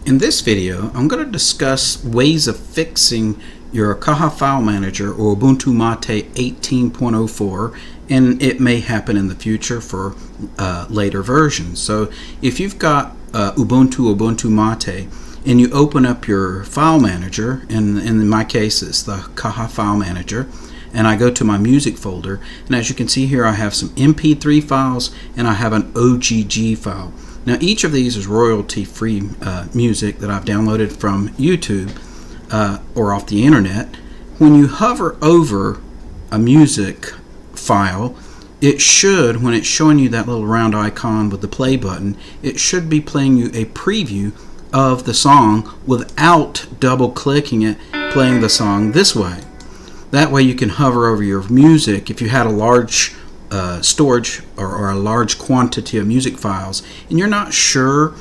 In this video, I'm going to discuss ways of fixing your Caja File Manager or Ubuntu Mate 18.04, and it may happen in the future for later versions. So if you've got Ubuntu Mate, and you open up your file manager, and in my case it's the Caja File Manager, and I go to my music folder, and as you can see here I have some MP3 files and I have an OGG file. Now each of these is royalty-free music that I've downloaded from YouTube or off the internet. When you hover over a music file, it should, when it's showing you that little round icon with the play button, it should be playing you a preview of the song without double clicking it, playing the song this way. That way you can hover over your music. If you had a large storage or a large quantity of music files and you're not sure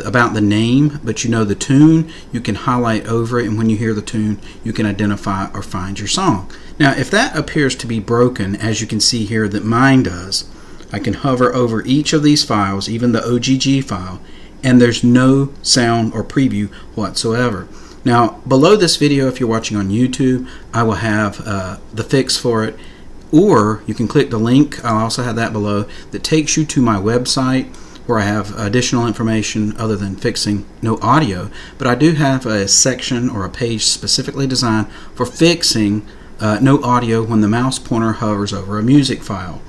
about the name but you know the tune, you can highlight over it, and when you hear the tune you can identify or find your song. Now if that appears to be broken, as you can see here that mine does, I can hover over each of these files, even the OGG file, and there's no sound or preview whatsoever. Now below this video, if you're watching on YouTube, I will have the fix for it, or you can click the link. I'll also have that below that takes you to my website where I have additional information other than fixing no audio, but I do have a section or a page specifically designed for fixing no audio when the mouse pointer hovers over a music file.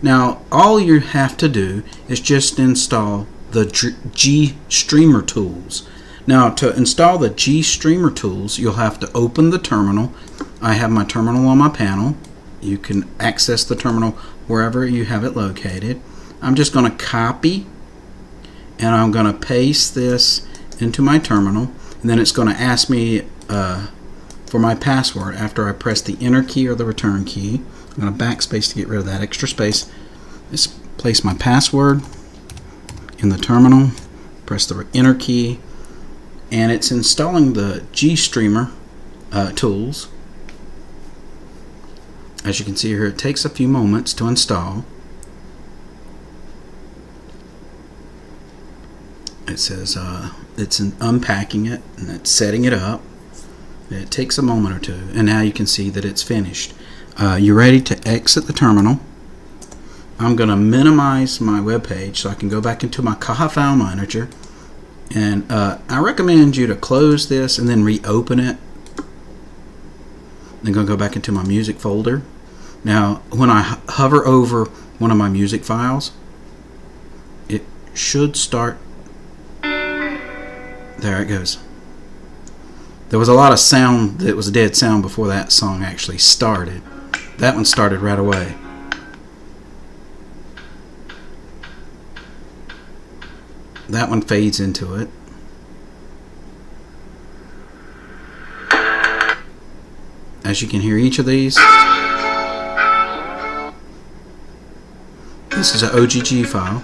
Now all you have to do is just install the GStreamer Tools. Now to install the GStreamer Tools, you'll have to open the terminal. I have my terminal on my panel. You can access the terminal wherever you have it located. I'm just going to copy and I'm going to paste this into my terminal, and then it's going to ask me for my password after I press the enter key or the return key. I'm going to backspace to get rid of that extra space. Just place my password in the terminal, press the enter key, and it's installing the GStreamer Tools. As you can see here, it takes a few moments to install. It says it's unpacking it and it's setting it up. It takes a moment or two, and now you can see that it's finished. You're ready to exit the terminal. I'm going to minimize my web page so I can go back into my Caja File Manager, and I recommend you to close this and then reopen it. I'm going to go back into my music folder. Now when I hover over one of my music files, it should start. There it goes. There was a lot of sound that was dead sound before that song actually started. That one started right away. That one fades into it. As you can hear each of these, this is an OGG file.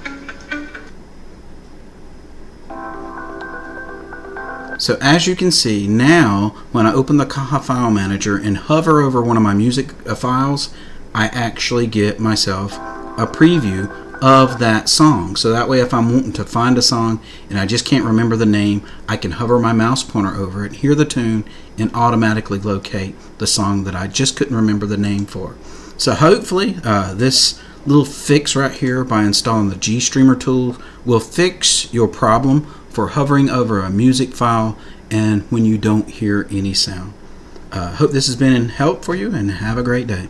So as you can see now, when I open the Caja File Manager and hover over one of my music files, I actually get myself a preview of that song. So that way if I'm wanting to find a song and I just can't remember the name, I can hover my mouse pointer over it, hear the tune, and automatically locate the song that I just couldn't remember the name for. So hopefully this little fix right here by installing the GStreamer tool will fix your problem for hovering over a music file and when you don't hear any sound. Hope this has been in help for you, and have a great day.